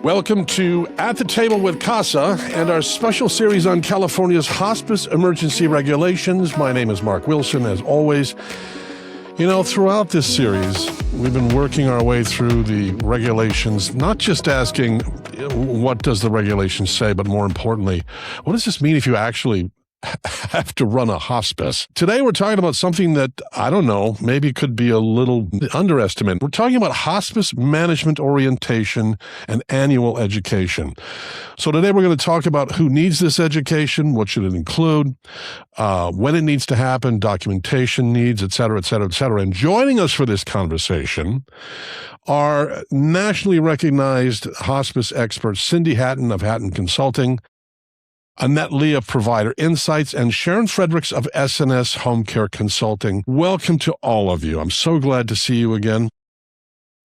Welcome to At the Table with CAHSAH and our special series on California's hospice emergency regulations. My name is Mark Wilson, as always. You know, throughout this series, we've been working our way through the regulations, not just asking what does the regulation say, but more importantly, what does this mean if you actually have to run a hospice? Today, we're talking about something that, I don't know, maybe could be a little underestimated. We're talking about hospice management orientation and annual education. So today, we're going to talk about who needs this education, what should it include, when it needs to happen, documentation needs, et cetera, et cetera, et cetera. And joining us for this conversation are nationally recognized hospice experts, Cindy Hatton of Hatton Consulting, Annette of Provider Insights, and Sharon Fredericks of SNS Home Care Consulting. Welcome to all of you. I'm so glad to see you again.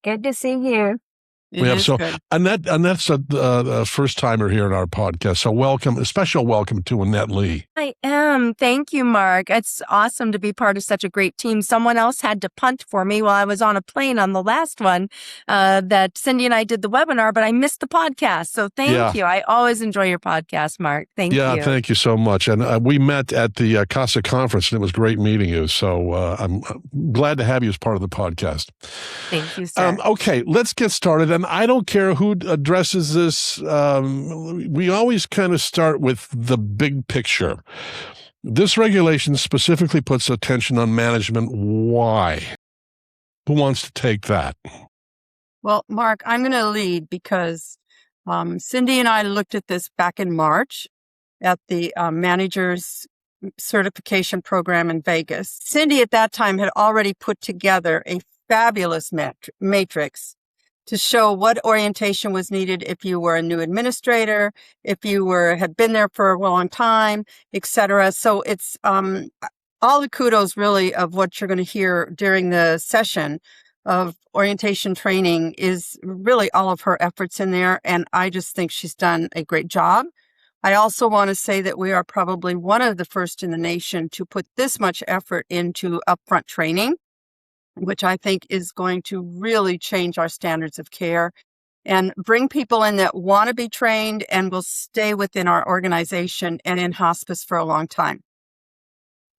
Good to see you. Annette's a first-timer here in our podcast, so welcome, a special welcome to Annette Lee. I am. Thank you, Mark. It's awesome to be part of such a great team. Someone else had to punt for me while I was on a plane on the last one that Cindy and I did the webinar, but I missed the podcast. So thank you. I always enjoy your podcast, Mark. Thank you. Yeah, thank you so much. And we met at the CAHSAH conference, and it was great meeting you. So I'm glad to have you as part of the podcast. Thank you, sir. Okay, let's get started. And I don't care who addresses this. We always kind of start with the big picture. This regulation specifically puts attention on management. Why? Who wants to take that? Well, Mark, I'm going to lead because Cindy and I looked at this back in March at the manager's certification program in Vegas. Cindy at that time had already put together a fabulous matrix to show what orientation was needed if you were a new administrator, if you had been there for a long time, et cetera. So it's all the kudos really of what you're going to hear during the session of orientation training is really all of her efforts in there. And I just think she's done a great job. I also want to say that we are probably one of the first in the nation to put this much effort into upfront training, which I think is going to really change our standards of care and bring people in that want to be trained and will stay within our organization and in hospice for a long time.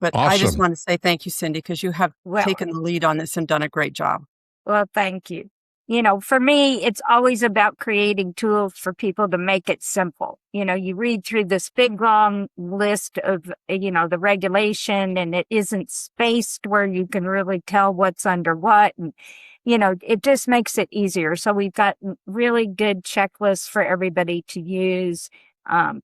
But Awesome. I just want to say thank you, Cindy, because you have taken the lead on this and done a great job. Well, thank you. You know, for me, it's always about creating tools for people to make it simple. You know, you read through this big, long list of, the regulation, and it isn't spaced where you can really tell what's under what. And, it just makes it easier. So we've got really good checklists for everybody to use,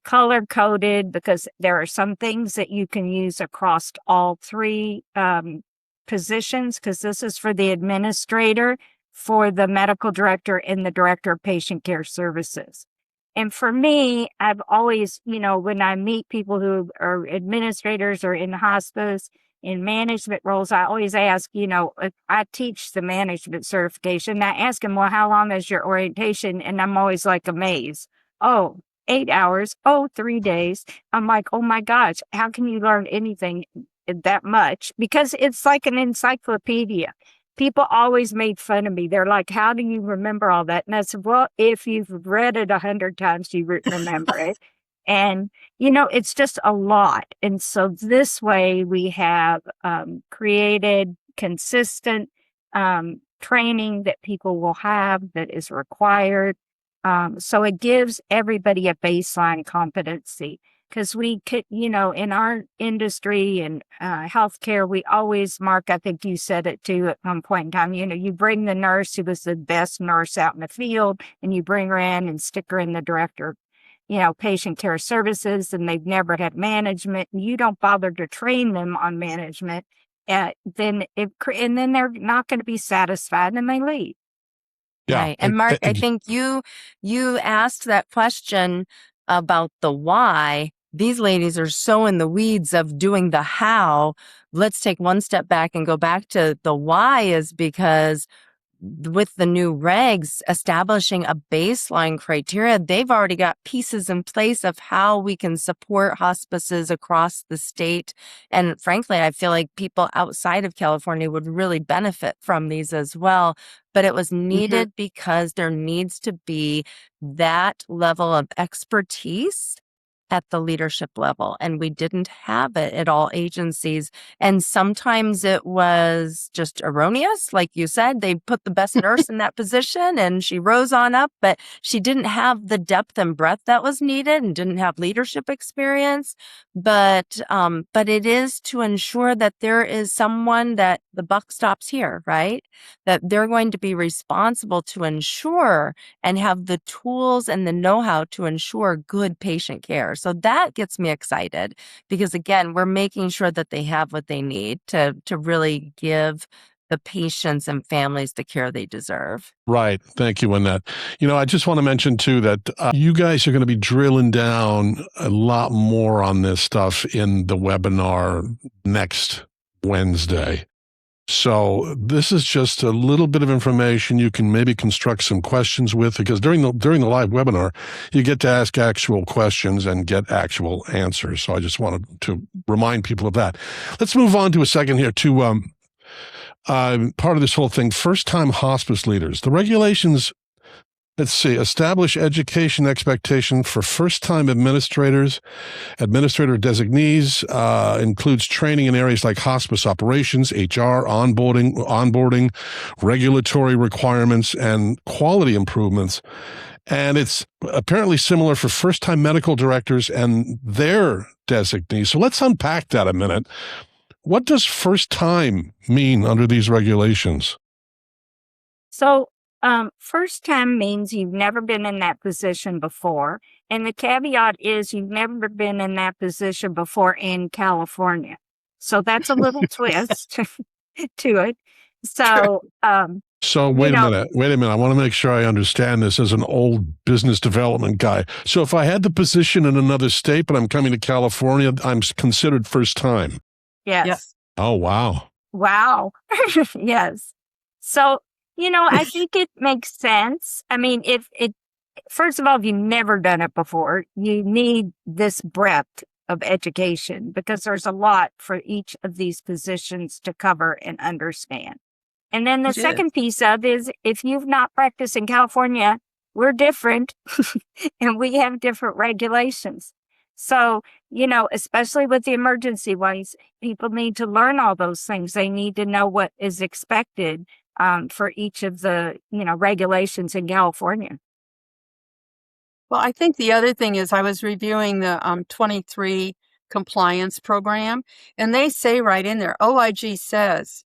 color coded, because there are some things that you can use across all three positions, because this is for the administrator, for the medical director, and the director of patient care services. And for me, I've always, when I meet people who are administrators or in hospice, in management roles, I always ask, if I teach the management certification, I ask them, well, how long is your orientation? And I'm always like amazed. Oh, 8 hours. Oh, 3 days. I'm like, oh my gosh, how can you learn anything that much? Because it's like an encyclopedia. People always made fun of me. They're like, how do you remember all that? And I said, well, if you've read it 100 times, you remember it. And, it's just a lot. And so this way we have created consistent training that people will have that is required. So it gives everybody a baseline competency. Because we could, in our industry and healthcare, we always, Mark, I think you said it too at one point in time, you bring the nurse who was the best nurse out in the field, and you bring her in and stick her in the director, patient care services, and they've never had management, and you don't bother to train them on management, then they're not going to be satisfied and they leave. Yeah. Right. And Mark, I think you asked that question about the why. These ladies are so in the weeds of doing the how. Let's take one step back and go back to the why, is because with the new regs establishing a baseline criteria, they've already got pieces in place of how we can support hospices across the state. And frankly, I feel like people outside of California would really benefit from these as well. But it was needed because there needs to be that level of expertise at the leadership level. And we didn't have it at all agencies. And sometimes it was just erroneous. Like you said, they put the best nurse in that position and she rose on up, but she didn't have the depth and breadth that was needed and didn't have leadership experience. But it is to ensure that there is someone that the buck stops here, right? That they're going to be responsible to ensure and have the tools and the know-how to ensure good patient care. So that gets me excited because, again, we're making sure that they have what they need to really give the patients and families the care they deserve. Right. Thank you, Annette. I just want to mention, too, that you guys are going to be drilling down a lot more on this stuff in the webinar next Wednesday. So this is just a little bit of information you can maybe construct some questions with, because during the live webinar, you get to ask actual questions and get actual answers. So I just wanted to remind people of that. Let's move on to a second here to part of this whole thing, first-time hospice leaders. The regulations, let's see, establish education expectation for first-time administrator designees, includes training in areas like hospice operations, HR, onboarding, regulatory requirements, and quality improvements. And it's apparently similar for first-time medical directors and their designees. So let's unpack that a minute. What does first-time mean under these regulations? So first time means you've never been in that position before. And the caveat is you've never been in that position before in California. So that's a little twist to it. So, wait a minute. I want to make sure I understand this as an old business development guy. So if I had the position in another state, but I'm coming to California, I'm considered first time. Yes. Oh, wow. Wow. Yes. So, I think it makes sense. I mean, first of all, if you've never done it before, you need this breadth of education because there's a lot for each of these positions to cover and understand. And then the second piece of is if you've not practiced in California, we're different and we have different regulations. So, especially with the emergency ones, people need to learn all those things. They need to know what is expected for each of the, regulations in California. Well, I think the other thing is I was reviewing the 23 compliance program, and they say right in there, OIG says,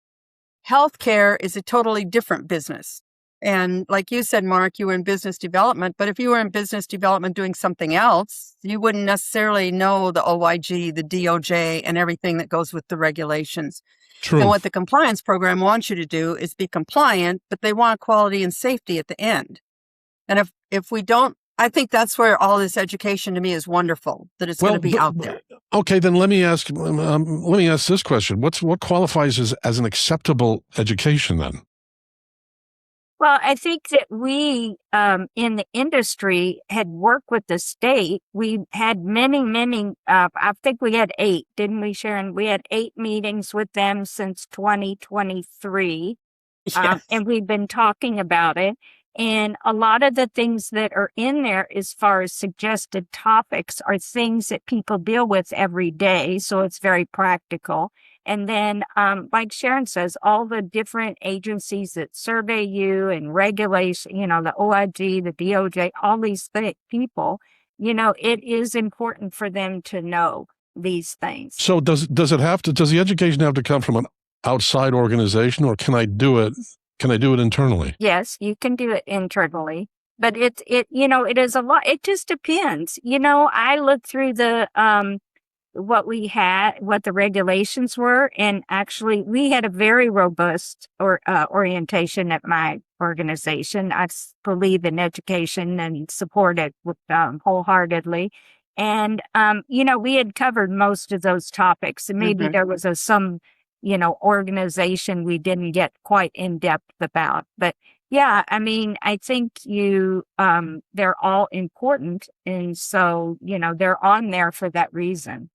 healthcare is a totally different business. And like you said, Mark, you were in business development, but if you were in business development doing something else, you wouldn't necessarily know the OIG, the DOJ, and everything that goes with the regulations. True. And what the compliance program wants you to do is be compliant, but they want quality and safety at the end. And if we don't, I think that's where all this education to me is wonderful, that it's going to be out there. Okay, then let me ask this question. What qualifies as an acceptable education then? Well, I think that we, in the industry, had worked with the state. We had many, I think we had 8, didn't we, Sharon? We had 8 meetings with them since 2023. Yes. And we've been talking about it. And a lot of the things that are in there as far as suggested topics are things that people deal with every day. So it's very practical. And then, like Sharon says, all the different agencies that survey you and regulation, the OIG, the DOJ, all these people, it is important for them to know these things. So does the education have to come from an outside organization, or can I do it internally? Yes, you can do it internally, but it is a lot. It just depends. I looked through what the regulations were, and actually we had a very robust orientation at my organization. I believe in education and support it wholeheartedly. And, we had covered most of those topics, and maybe there was some organization we didn't get quite in depth about. But yeah, I mean, I think they're all important. And so, they're on there for that reason.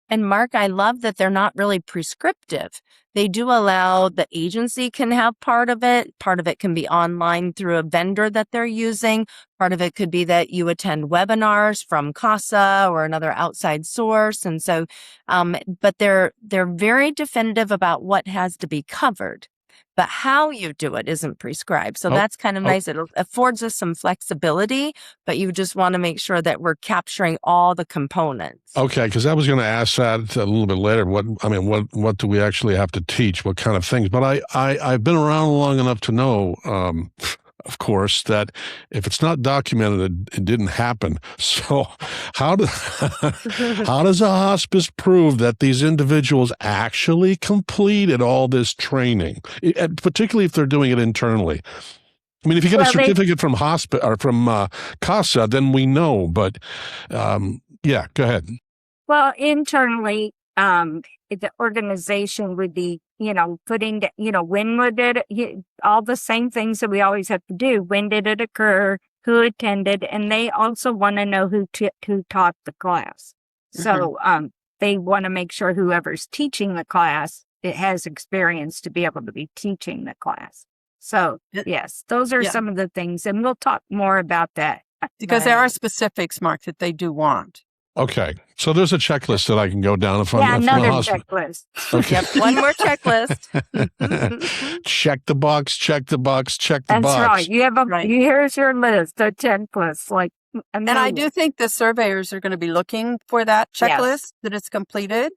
And Mark, I love that they're not really prescriptive. They do allow the agency can have part of it. Part of it can be online through a vendor that they're using. Part of it could be that you attend webinars from CAHSAH or another outside source. And so, but they're very definitive about what has to be covered. But how you do it isn't prescribed. So that's kind of nice. It affords us some flexibility, but you just want to make sure that we're capturing all the components. Okay, because I was going to ask that a little bit later. What do we actually have to teach? What kind of things? But I've been around long enough to know, of course, that if it's not documented, it didn't happen. So how does a hospice prove that these individuals actually completed all this training, particularly if they're doing it internally? I mean, if you get a certificate from hospice or from CAHSAH, then we know. But yeah, go ahead. Well, internally, the organization would be, putting, when would it, all the same things that we always have to do. When did it occur? Who attended? And they also want to know who taught the class. So they want to make sure whoever's teaching the class, it has experience to be able to be teaching the class. So yes, those are some of the things. And we'll talk more about that. Because there are specifics, Mark, that they do want. Okay. So there's a checklist that I can go down if I'm another checklist. Okay. Yep, one more checklist. Check the box, check the box, check the box. That's right. You have here's your list, a checklist. And I do think the surveyors are going to be looking for that checklist that it's completed.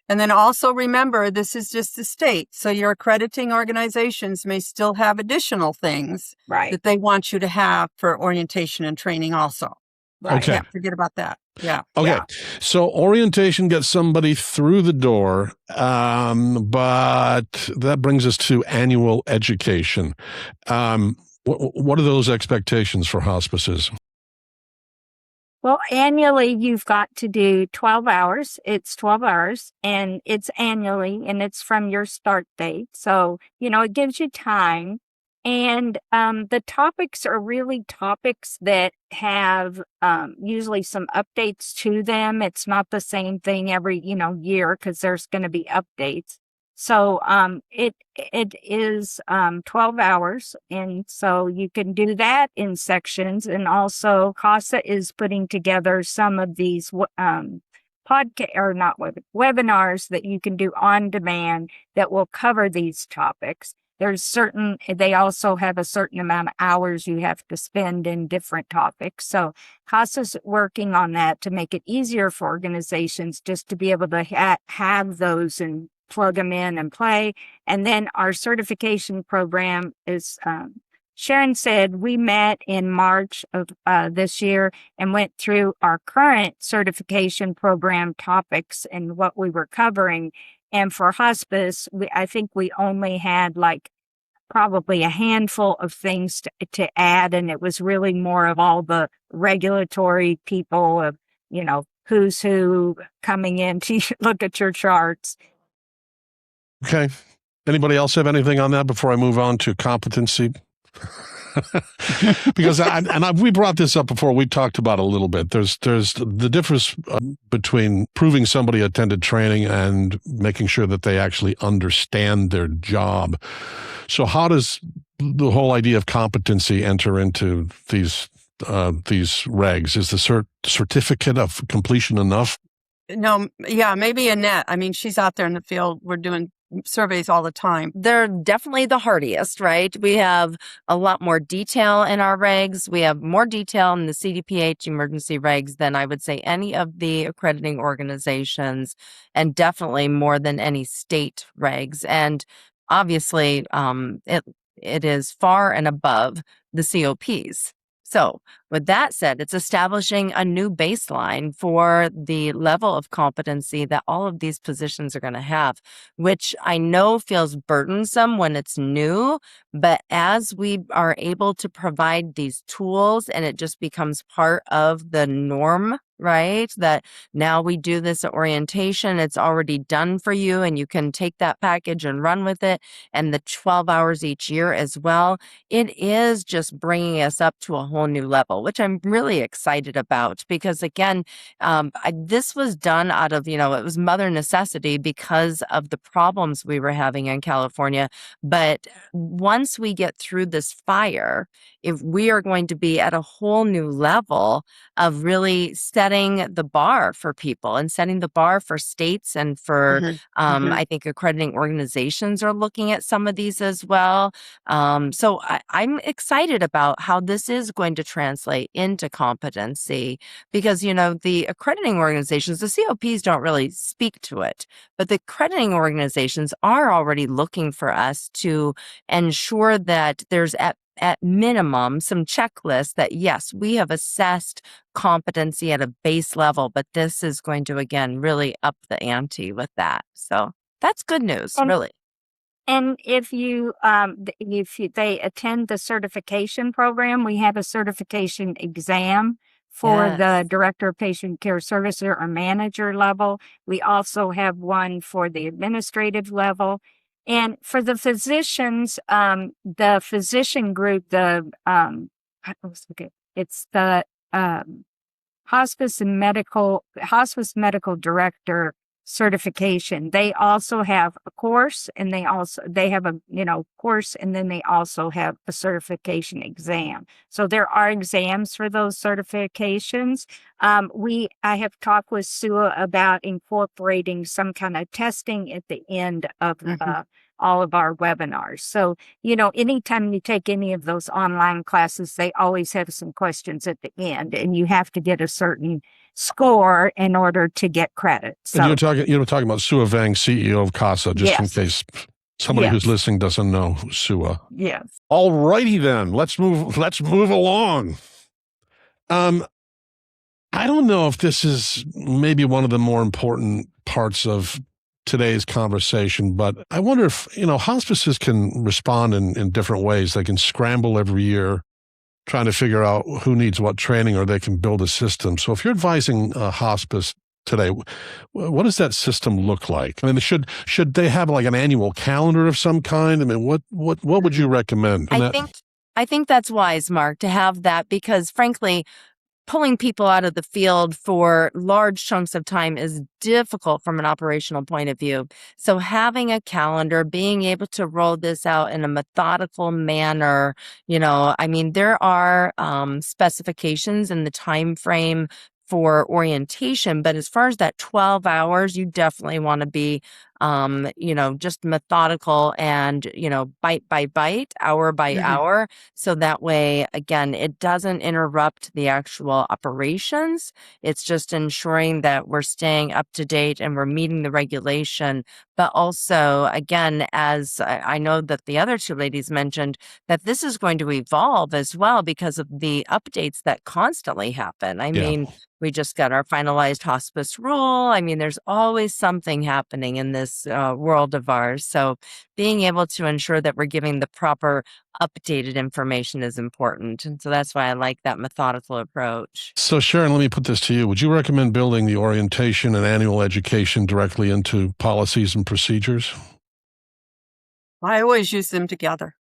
And then also remember, this is just the state. So your accrediting organizations may still have additional things that they want you to have for orientation and training also. Right. Okay. Can't forget about that. Yeah. Okay. Yeah. So orientation gets somebody through the door, but that brings us to annual education. What are those expectations for hospices? Well, annually, you've got to do 12 hours. It's 12 hours, and it's annually, and it's from your start date. So, it gives you time. And the topics are really topics that have usually some updates to them. It's not the same thing every, year, because there's going to be updates. So it is 12 hours. And so you can do that in sections. And also CAHSAH is putting together some of these webinars that you can do on demand that will cover these topics. They also have a certain amount of hours you have to spend in different topics. So CAHSAH's working on that to make it easier for organizations just to be able to have those and plug them in and play. And then our certification program is, Sharon said, we met in March of this year and went through our current certification program topics and what we were covering. And for hospice, I think we only had probably a handful of things to add. And it was really more of all the regulatory people of, who's who coming in to look at your charts. Okay. Anybody else have anything on that before I move on to competency? Because we brought this up before. We talked about it a little bit. There's the difference between proving somebody attended training and making sure that they actually understand their job. So how does the whole idea of competency enter into these regs? Is the certificate of completion enough? No, yeah, maybe Annette. I mean, she's out there in the field. We're doing surveys all the time. They're definitely the hardiest, right? We have a lot more detail in our regs. We have more detail in the CDPH emergency regs than I would say any of the accrediting organizations, and definitely more than any state regs. And obviously, it is far and above the COPs. So with that said, it's establishing a new baseline for the level of competency that all of these positions are going to have, which I know feels burdensome when it's new, but as we are able to provide these tools and it just becomes part of the norm right? That now we do this at orientation, it's already done for you, and you can take that package and run with it, and the 12 hours each year as well. It is just bringing us up to a whole new level, which I'm really excited about because, again, this was done out of, it was mother necessity because of the problems we were having in California. But once we get through this fire, if we are going to be at a whole new level of really setting the bar for people and setting the bar for states and for, I think accrediting organizations are looking at some of these as well. So I'm excited about how this is going to translate into competency because, the accrediting organizations, the COPs don't really speak to it, but the accrediting organizations are already looking for us to ensure that there's at minimum some checklists that, yes, we have assessed competency at a base level, but this is going to, again, really up the ante with that. So that's good news, And really. And if they attend the certification program, we have a certification exam for the Yes. director of patient care services or manager level. We also have one for the administrative level. And for the physicians, the physician group, it's the hospice medical director certification. They also have a course, and they have a course, and then they also have a certification exam. So there are exams for those certifications. I have talked with SUA about incorporating some kind of testing at the end of all of our webinars. So, anytime you take any of those online classes, they always have some questions at the end, and you have to get a certain score in order to get credit. So And you're talking about Sua Vang, CEO of CAHSAH, just in Yes. case somebody who's Yes. listening doesn't know Sua. Yes. All righty then, let's move along. I don't know if this is maybe one of the more important parts of today's conversation, but I wonder if, hospices can respond in different ways. They can scramble every year trying to figure out who needs what training, or they can build a system. So if you're advising hospice today, what does that system look like? I mean, should they have like an annual calendar of some kind? I mean, what would you recommend? I think that's wise, Mark, to have that because, frankly, pulling people out of the field for large chunks of time is difficult from an operational point of view. So having a calendar, being able to roll this out in a methodical manner, there are specifications in the time frame for orientation, but as far as that 12 hours, you definitely want to be just methodical and, bite by bite, hour by hour. So that way, again, it doesn't interrupt the actual operations. It's just ensuring that we're staying up to date and we're meeting the regulation. But also, again, as I know that the other two ladies mentioned, that this is going to evolve as well because of the updates that constantly happen. I mean, we just got our finalized hospice rule. I mean, there's always something happening in this world of ours. So being able to ensure that we're giving the proper updated information is important. And so that's why I like that methodical approach. So Sharon, let me put this to you. Would you recommend building the orientation and annual education directly into policies and procedures? I always use them together.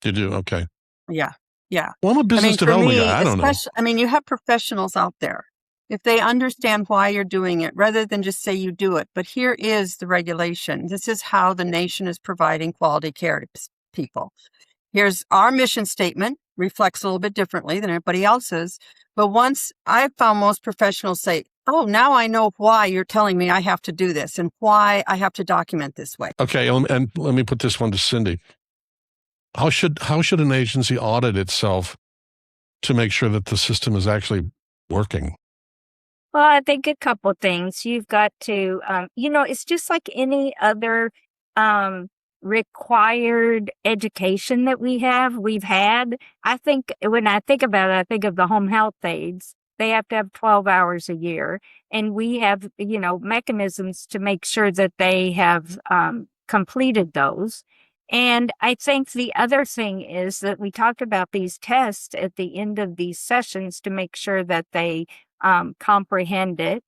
You do? Okay. Yeah. Well, I'm a business development guy. I don't know. You have professionals out there. If they understand why you're doing it, rather than just say you do it, but here is the regulation. This is how the nation is providing quality care to people. Here's our mission statement, reflects a little bit differently than everybody else's. But once I've found most professionals say, oh, now I know why you're telling me I have to do this and why I have to document this way. Okay, and let me put this one to Cindy. How should an agency audit itself to make sure that the system is actually working? Well, I think a couple things. You've got to, it's just like any other required education that we've had. I think when I think about it, I think of the home health aides. They have to have 12 hours a year. And we have, mechanisms to make sure that they have completed those. And I think the other thing is that we talked about these tests at the end of these sessions to make sure that they comprehend it.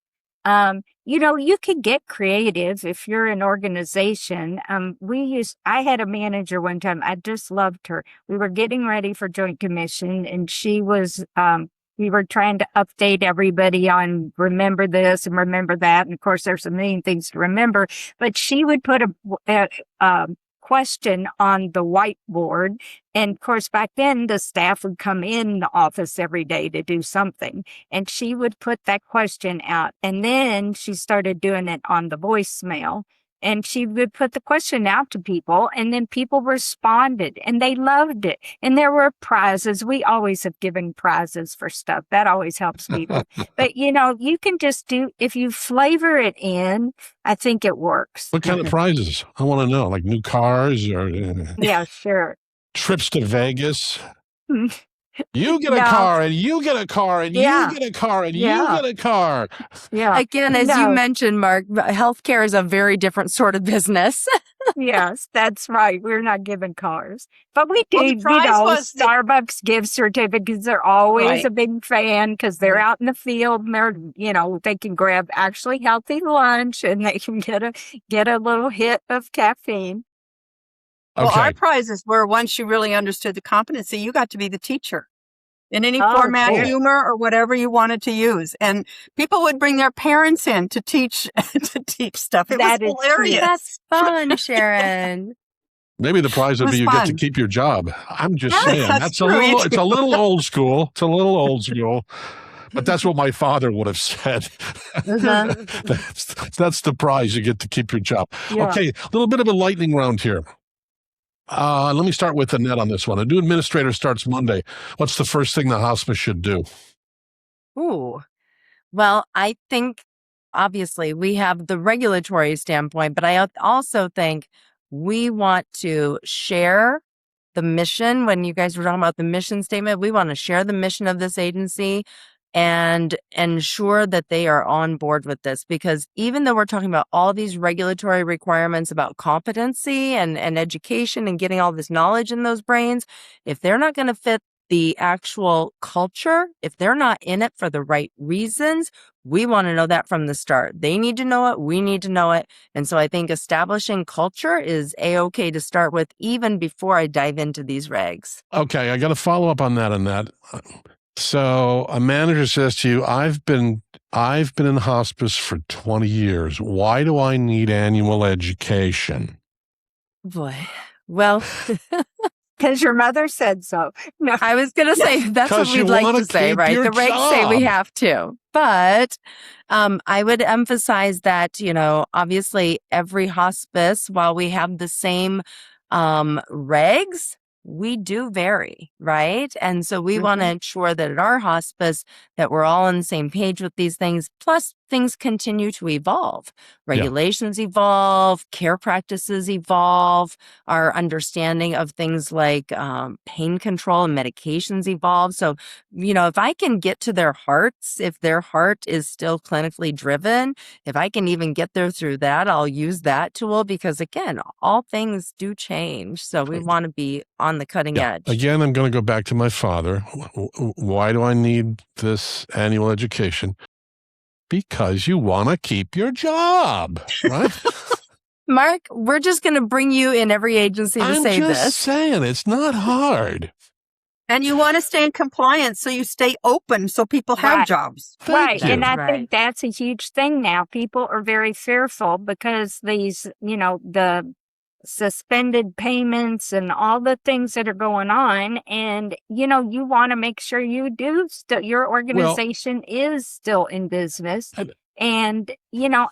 You could get creative if you're an organization. I had a manager one time. I just loved her. We were getting ready for Joint Commission, and we were trying to update everybody on remember this and remember that. And of course, there's a million things to remember, but she would put a question on the whiteboard. And of course, back then the staff would come in the office every day to do something. And she would put that question out. And then she started doing it on the voicemail. And she would put the question out to people, and then people responded, and they loved it. And there were prizes. We always have given prizes for stuff. That always helps people. But, you can just if you flavor it in, I think it works. What kind of prizes? I want to know, like new cars or Yeah, sure. trips to Vegas. You get a car, and you get a car, and you get a car, and you get a car. Yeah. Again, as you mentioned, Mark, healthcare is a very different sort of business. Yes, that's right. We're not giving cars. But we do, the prize was Starbucks gift certificates are always a big fan because they're out in the field and they're, they can grab actually healthy lunch and they can get a little hit of caffeine. Well, Okay. our prizes were once you really understood the competency, you got to be the teacher in any format, cool. humor, or whatever you wanted to use. And people would bring their parents in to teach stuff. It That was is hilarious. That's fun, Sharon. Maybe the prize would It be you was get to fun. keep your job. I'm just Yes, saying. that's It's a true. little old school. It's a little old school. But that's what my father would have said. That's the prize. You get to keep your job. Yeah. Okay, a little bit of a lightning round here. Let me start with Annette on this one. A new administrator starts Monday. What's the first thing the hospice should do? Ooh. Well, I think obviously we have the regulatory standpoint, but I also think we want to share the mission. When you guys were talking about the mission statement, we want to share the mission of this agency and ensure that they are on board with this, because even though we're talking about all these regulatory requirements about competency and education and getting all this knowledge in those brains, if they're not going to fit the actual culture, if they're not in it for the right reasons, we want to know that from the start. They need to know it. We need to know it. And so I think establishing culture is A-okay to start with, even before I dive into these regs. Okay, I got to follow up on that. So a manager says to you, I've been in hospice for 20 years. Why do I need annual education? Boy, well, Because your mother said so. No. I was going to say that's what 'Cause you we'd like wanna to say, keep right? your The regs say we job. have to. But I would emphasize that, obviously every hospice, while we have the same regs, we do vary, right? And so we want to ensure that at our hospice that we're all on the same page with these things. Plus, things continue to evolve. Regulations evolve, care practices evolve, our understanding of things like pain control and medications evolve. So, if I can get to their hearts, if their heart is still clinically driven, if I can even get there through that, I'll use that tool, because again, all things do change. So we want to be on the cutting edge. Again, I'm going to go back to my father. Why do I need this annual education? Because you want to keep your job, right? Mark, we're just going to bring you in every agency to I'm say just this. saying, it's not hard. And you want to stay in compliance so you stay open so people have Right. jobs. Thank you. And I Right. think that's a huge thing now. People are very fearful because these, the suspended payments and all the things that are going on. And, you want to make sure you do your organization is still in business. And,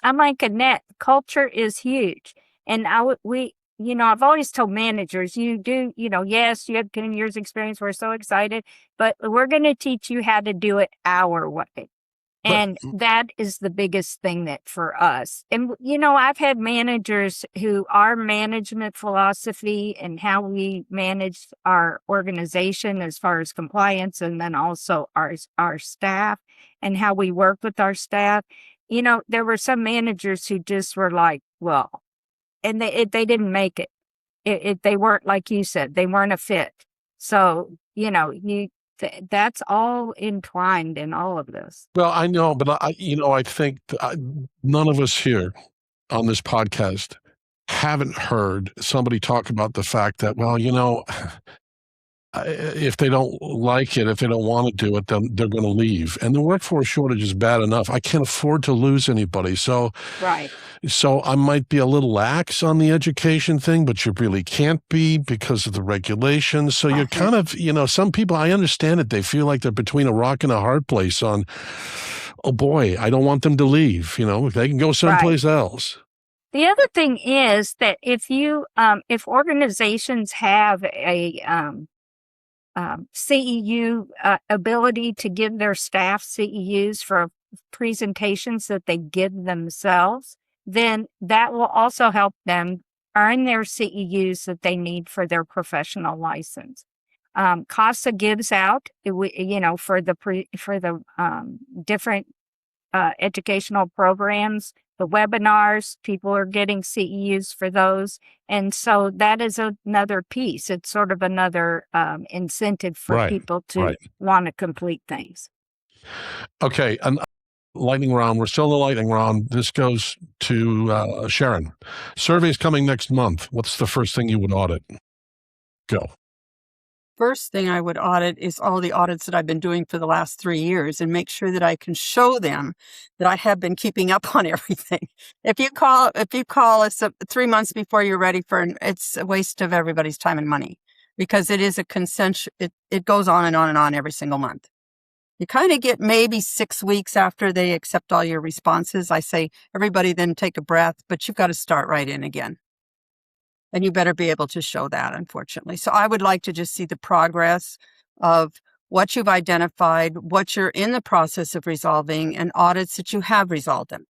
I'm like Annette, culture is huge. And I've always told managers, yes, you have 10 years experience. We're so excited, but we're going to teach you how to do it our way. And that is the biggest thing that for us. And, I've had managers who our management philosophy and how we manage our organization as far as compliance, and then also our staff and how we work with our staff. There were some managers who just were like, well, and they didn't make it. They weren't, like you said, they weren't a fit. So, that's all entwined in all of this. Well, I know, but I think none of us here on this podcast haven't heard somebody talk about the fact that, well, if they don't like it, if they don't want to do it, then they're going to leave. And the workforce shortage is bad enough. I can't afford to lose anybody. So I might be a little lax on the education thing, but you really can't be because of the regulations. So you're kind of, some people, I understand it. They feel like they're between a rock and a hard place on, oh boy, I don't want them to leave. They can go someplace else. The other thing is that if organizations have a CEU ability to give their staff CEUs for presentations that they give themselves, then that will also help them earn their CEUs that they need for their professional license. CAHSAH gives out, for the different educational programs, the webinars, people are getting CEUs for those. And so that is another piece. It's sort of another incentive for people to want to complete things. Okay. And lightning round. We're still in the lightning round. This goes to Sharon. Survey's coming next month. What's the first thing you would audit? Go. First thing I would audit is all the audits that I've been doing for the last 3 years and make sure that I can show them that I have been keeping up on everything. If you call us 3 months before you're ready it's a waste of everybody's time and money because it is a consensual, it goes on and on and on every single month. You kind of get maybe 6 weeks after they accept all your responses. I say, everybody then take a breath, but you've got to start right in again. And you better be able to show that, unfortunately. So I would like to just see the progress of what you've identified, what you're in the process of resolving, and audits that you have resolved them.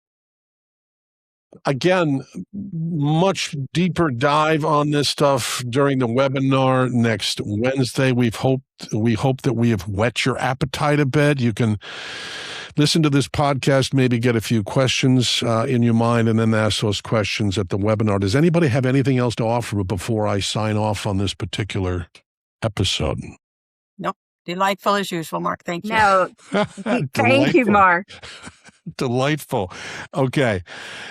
Again, much deeper dive on this stuff during the webinar next Wednesday. We hope that we have whet your appetite a bit. You can listen to this podcast, maybe get a few questions in your mind, and then ask those questions at the webinar. Does anybody have anything else to offer before I sign off on this particular episode? Nope. Delightful as usual, Mark. Thank you. No, thank you, Mark. Delightful. Okay.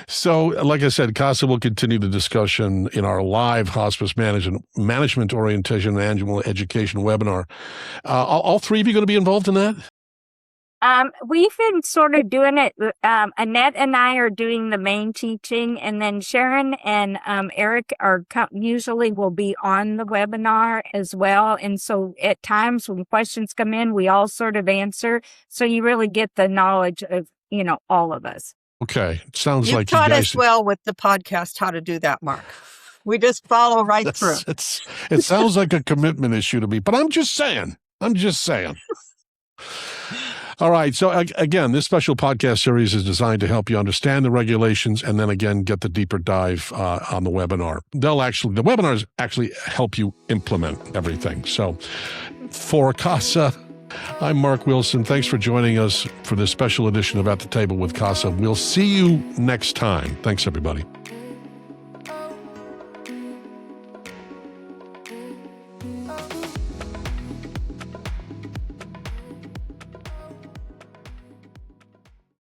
So, like I said, CAHSAH will continue the discussion in our live hospice management orientation annual education webinar. All three of you going to be involved in that? We've been sort of doing it. Annette and I are doing the main teaching, and then Sharon and Eric usually will be on the webinar as well. And so at times when questions come in, we all sort of answer. So you really get the knowledge of, all of us. Okay. Sounds like you taught us well with the podcast how to do that, Mark. We just follow right through. It sounds like a commitment issue to me, but I'm just saying. All right. So again, this special podcast series is designed to help you understand the regulations and then again, get the deeper dive on the webinar. The webinars actually help you implement everything. So for CAHSAH, I'm Mark Wilson. Thanks for joining us for this special edition of At the Table with CAHSAH. We'll see you next time. Thanks, everybody.